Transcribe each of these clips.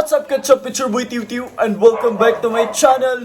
What's up, Ketchup? It's your boy Tiu Tiu, and welcome back to my channel.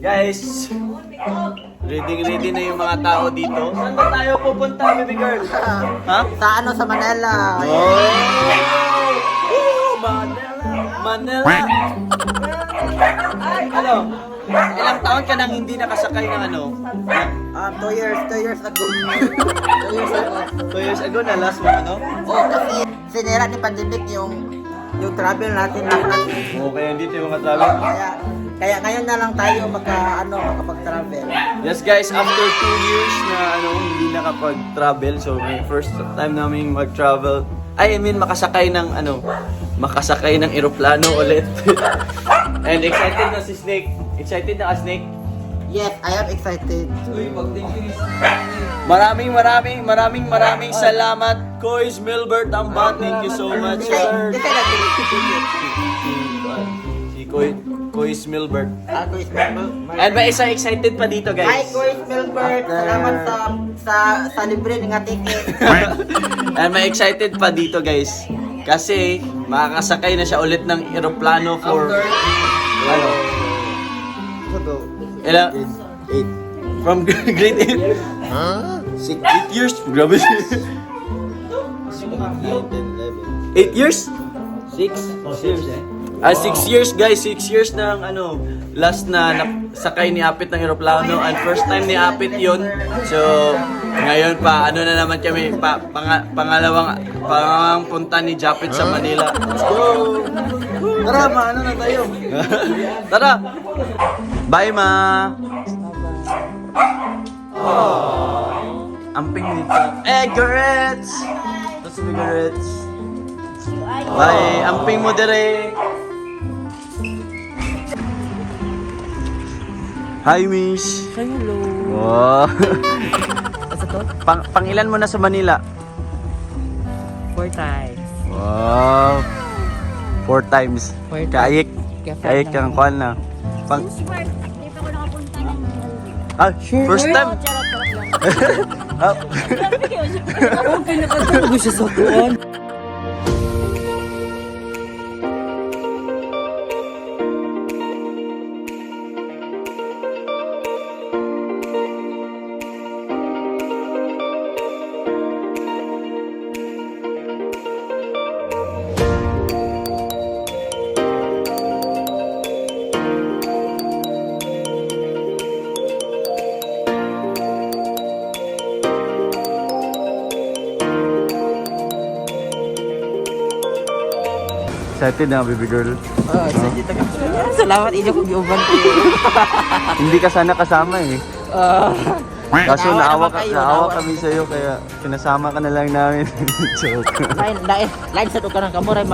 Guys, ready na yung mga tao dito. Saan ba tayo pupunta, baby girl? Ha? Sa Manila. Manila. Ano? Ilang taon ka nang hindi nakasakay ng ano? 2 years ago. 2 years ago na last mo ano? Kasi sinira ni pandemic yung travel natin lahat. Okay, hindi tayo makatravel. Kaya ngayon na lang tayo makapag-travel. Yes guys, after 2 years na hindi nakapag-travel, so may first time namin mag-travel. I mean makasakay ng eroplano ulit. And excited na si Snake. Excited na ka, Snake? Yes, I am excited. Maraming salamat, Kois Milbert Amba. Thank you so much, sir. Si Kois Milbert. Kuis Milbert. And may isa excited pa dito, Hi, guys. Kuis Milbert. Salamat sa libre ng ticket. And may excited pa dito, guys. Kasi makakasakay na siya ulit ng eroplano for ilang? 8. From grade 8? Huh? 8 years? Grabe. 8 years? 6 years guys, 6 years nang last na sakay ni Apit ng eroplano and first time ni Apit yun. So ngayon pa na naman kami pangalawang punta ni Japit sa Manila. Let's go! Tara, na tayo. Tara! Bye, ma! Amping dito. Eggorets! Tapos Eggorets. Bye! Amping mo dire! Hi, Miss! Hello. Wow! Asa to? Pangilan mo na sa Manila? 4 times. Wow! 4 times. 4 times. Kaayik kang kuhan na. Smart. Hindi pa ako nakapunta ng First time? Ah, Okay na katulog siya sa kuwan. excited na, baby girl. Excited ako. Salamat inyo kung giuban ko. Hindi ka sana kasama eh. Kaso naawa naawa kami sa'yo kaya pinasama ka na lang namin. Joke. Lain sa ka ng kamuray,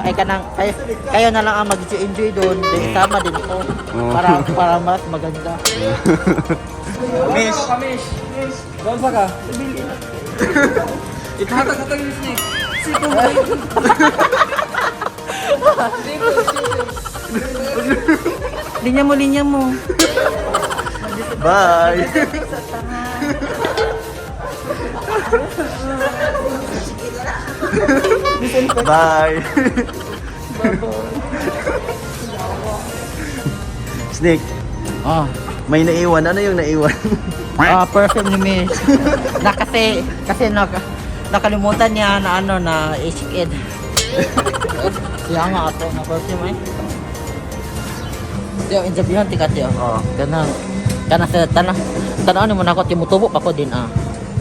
kayo na lang ang mag-enjoy doon. Then sama din ako. Para mas maganda. Miss! Doon pa ka? Ikahatag yung snake. Linya mo. Bye! Bye! Snake, may naiwan. Ano yung naiwan? Perfume ni Miss. Kasi nakalimutan niya na isikid. Kaya nga ato na perfume ay. Yung insabihan tikat yun. Kana sa tanaan mo na ako timutubo pa ko din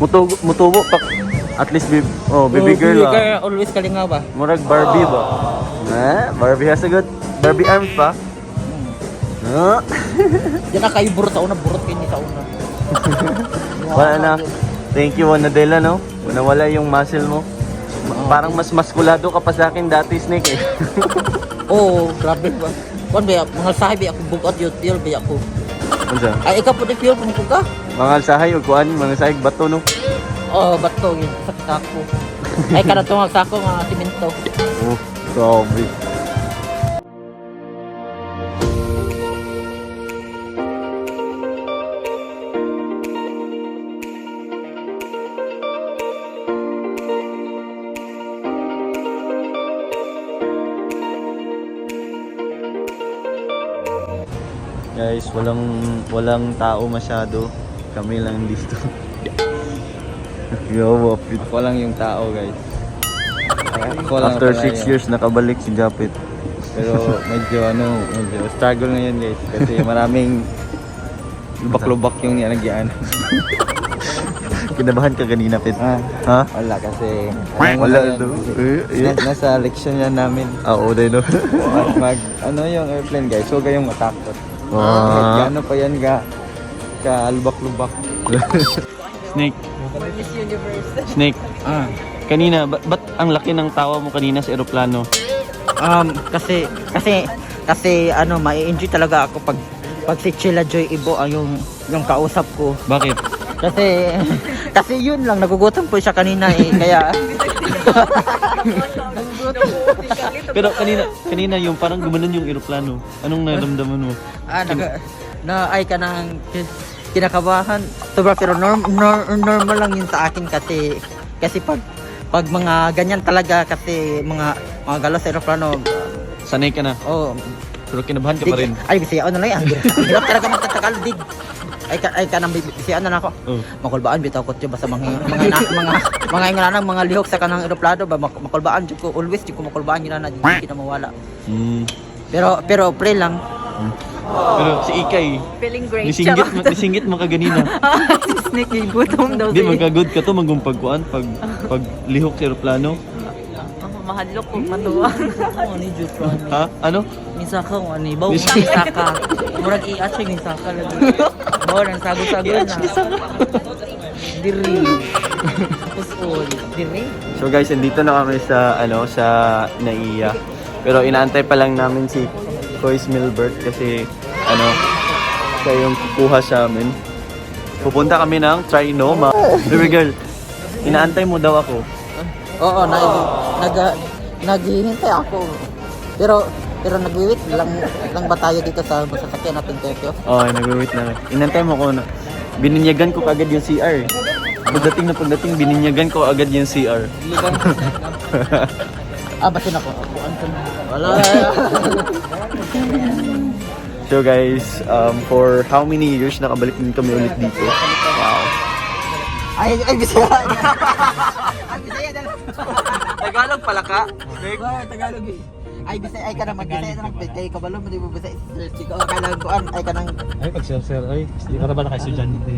Mutubo pa. At least baby girl always kalinga ba? Murag Barbie ba? Barbie has a good Barbie arms pa. Diyan na kayo burot sa una sa una. Wala na. Thank you, Wanadela, no? Nawala yung muscle mo. Parang mas maskulado ka pa sa akin dati, Snake eh. Grabe ba? Kuan ba mga sahibi ako bugat yun ba ako. Unsa? Ay ikaw po di feel kung ka? Mga sahay ug kuan, mga sahay bato no. Bato yun sa sako. Ay kada tungag sako nga simento. Grabe. guys, walang tao masyado. Kami lang dito. Yo, wapit. Ako lang yung tao, guys. Ako lang After pala 6 yun. years nakabalik si Japit. Pero medyo struggle ngayon, guys. Kasi maraming lubak-lubak yung nilalagyan. Kinabahan ka kanina, Pit. Ha? Wala kasi Wala daw. nasa leksyon yan namin. Oo, day no. Yung airplane, guys. Huwag kayong matakot. Ah. Ano pa yan ka lubak-lubak. Snake. Snake. Kanina, ba't ang laki ng tawa mo kanina sa eroplano? Kasi ano, mai-enjoy talaga ako pag si Chilla Joy Ibo ang yung kausap ko. Bakit? Kasi yun lang, nagugutom po siya kanina eh, kaya Pero kanina yung parang gumanon yung eroplano. Anong naramdaman mo? ay ka ng kinakabahan. Sobra, pero normal lang yun sa akin kasi pag mga ganyan talaga kasi mga galos sa aeroplano. Sanay ka na. Oh, Pero kinabahan ka pa rin. ay bisaya na lang yan. Hirap talaga magtatagal dig. Ay ka nang bisaya na ako. Oh. Makulbaan bitaw ko basta mga inganang mga lihok sa kanang eroplano ba makulbaan jud ko always jud ko makulbaan gina na di na mawala. Pero pre lang. Pero si Ikay, Feeling great. nisinggit mo ka ganina. Snake yung gutom daw. Di magkagod ka to magumpagkuan pag lihok sa eroplano. Mahadlok ko matuwa. Ano ni jud plan. Ha? Ano? Misaka mo ani bawo misaka. Murag i-atch misaka lagi. Bawo nang sago-sago na. Diri. Pusul. Diri. So guys, andito na kami sa sa Naiya. Pero inaantay pa lang namin si Kois Milbert kasi siya yung kukuha sa amin. Pupunta kami ng Trinoma. Baby girl, inaantay mo daw ako. Oo, naghihintay ako. Pero nag-wait lang ba tayo dito sa sasakyan natin, Tokyo? Oo, nag-wait na. Inantay mo ko na. Bininyagan ko kagad yung CR. Pagdating, bininyagan ko agad yung CR. Basin ako. Apuan ka na. Wala. So guys, for how many years nakabalik din kami ulit dito? Wow. Ay, bisaya. Tagalog pala ka? Tagalog eh. Ay, bisaya, ay ka na mag-bisaya na kay kabalo mo di mo bisaya. Sigaw kailangan ko ay ka nang Ay, pag-sir, ay, hindi ka na ba naka-estudyante?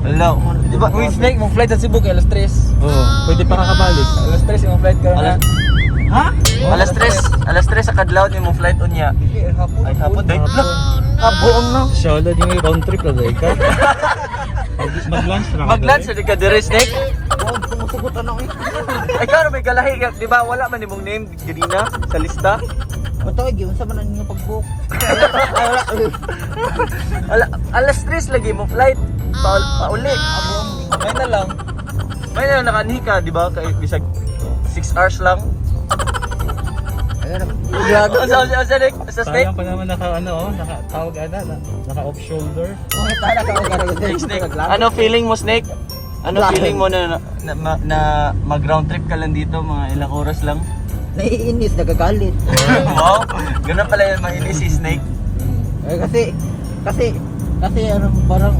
Hello. Di ba? Uy, Snake, mong flight sa Cebu kay alas 3. Oo, pwede pa kakabalik. Alas 3 yung flight ka na. Alas 3 sa kadlaw ni mo flight unya. Ay hapon day. Buong no. Siya ulit yung round trip na dahil ka. Mag-lunch na Mag-lunch sa ka dire Snake. sumusugutan ako. Ay karo may galahi ka, di ba? Wala man imong name ganina sa lista. Ito ay giyon sa man ninyo pag-book. Alas 3 lagi mo flight. Pauli. May na lang nakanhi ka, di ba? Kay bisag 6 hours lang. Sa Snake? Sayang pa naman nakatawag naka-off shoulder. Snake. Ano feeling mo, Snake? Ano feeling mo na mag-round trip ka lang dito, mga ilang oras lang? Naiinis, nagagalit. Wow, ganun pala yung mainis si Snake. Kasi parang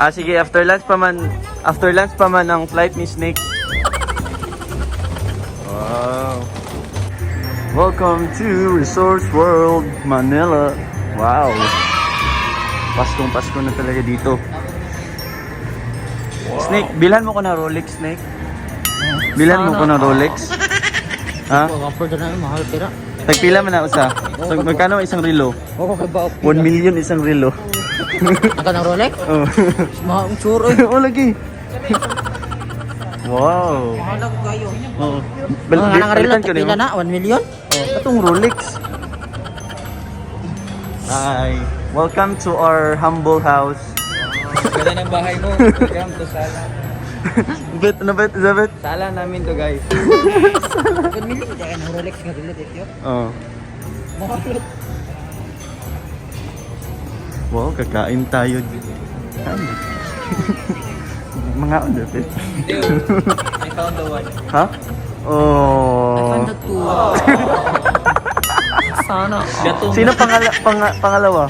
Sige, after lunch pa man ang flight ni Snake. Wow. Welcome to Resorts World Manila. Wow. Paskong-pasko na talaga dito. Snake, bilhan mo ko na Rolex, Snake. Bilhan mo ko na Rolex. Ha? afford na mahal pera. Tagpila man na usa. Magkano isang relo? Oo, ba? 1 million isang relo. Naka ng Rolex? Oh. Mahal sure. Oh, lagi. Wow. Mahal ako kayo. Oo. Mga Balitan ko pila nimo. na 1 million? Itong Rolex. Hi. Welcome to our humble house. Ganda ng bahay mo. Welcome to Sala. Bet? Sala namin to, guys. 1 million kaya ng Rolex nga dili dito. Oh. Mahal. Wow, kakain tayo. Mga under bet. I found the one. Ha? Oh. Oh. Sana. Gatong. Sino pangalawa?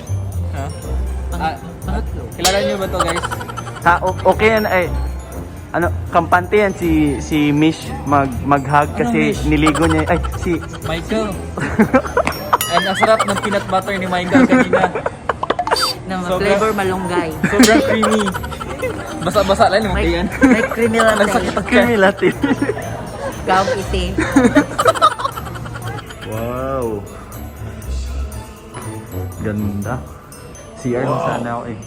Kilala niyo ba to guys? Ha, okay yan ay ano, kampante yan si Mish mag-hug kasi Mish? niligo niya. Ay, si Michael. And ang sarap ng peanut butter ni Michael kanina. Na Sobrang- flavor malunggay. Sobrang creamy. Basa-basa lang yung May, yan. may creamy latte. Nagsakit ang Creamy latte. Gawag iti. Wow. Ganda. CR mo sana ako eh.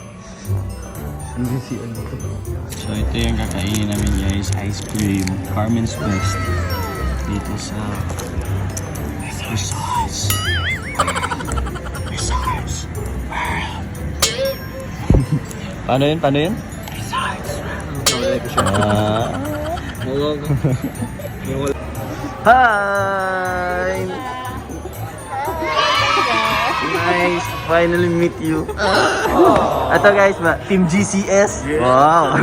Ano yung CR dito? So ito yung kakainin namin guys, ice cream, Carmen's Best dito sa Resorts. Paano yun? Paano yun? Hi! Nice! Finally meet you. Ito guys, Team GCS. Wow!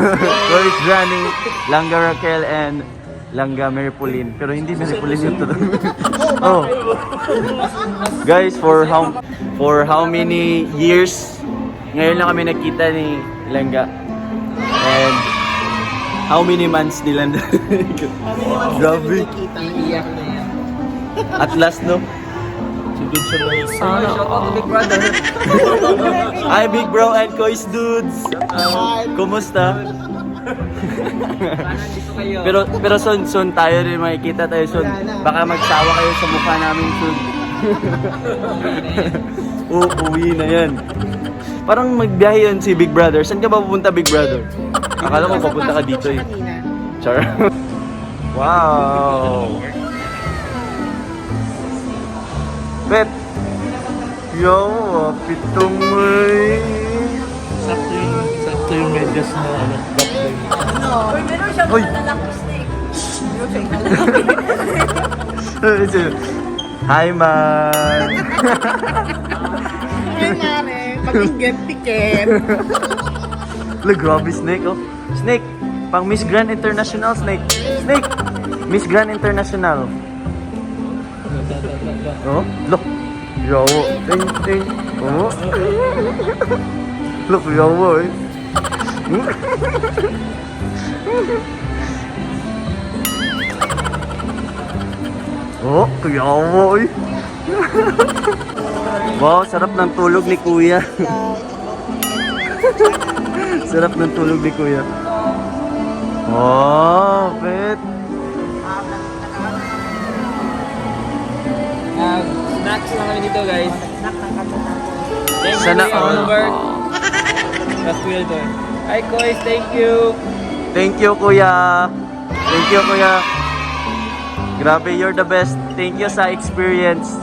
Chloe's Granny, Langga Raquel, and Langga Meripulin. Pero hindi Meripulin yung totoo. Oh. Guys, for how many years ngayon lang kami nakita ni Langga. And how many months ni Langga? Grabe. At last, no? Hi, Big Bro and Kois Dudes! Kumusta? pero soon tayo rin makikita tayo soon. Baka magsawa kayo sa mukha namin soon. Uuwi na yan. Parang magbiyahe yun si Big Brother. Saan ka ba pupunta, Big Brother? Akala ko papunta ka dito eh. Char. Wow! Pet! Yo, pitong may... Sakto yung medyas na ano, black din. Uy! Hi, man! Ay, mare, mag-get ticket. Look, grabe, Snake, oh. Snake, pang Miss Grand International, Snake. Snake, Miss Grand International. Oh, look. Yawo. Ting, ting. Oh. Look, yawo, eh. Oh, yawo, eh. Wow, sarap ng tulog ni Kuya. Sarap ng tulog ni Kuya. Oh, pet. Snacks lang kami dito guys. Thank you Sana Kuya all. Albert. That's Kuya to. Hi Kois, thank you. Thank you, Kuya. Thank you, Kuya. Grabe, you're the best. Thank you sa experience.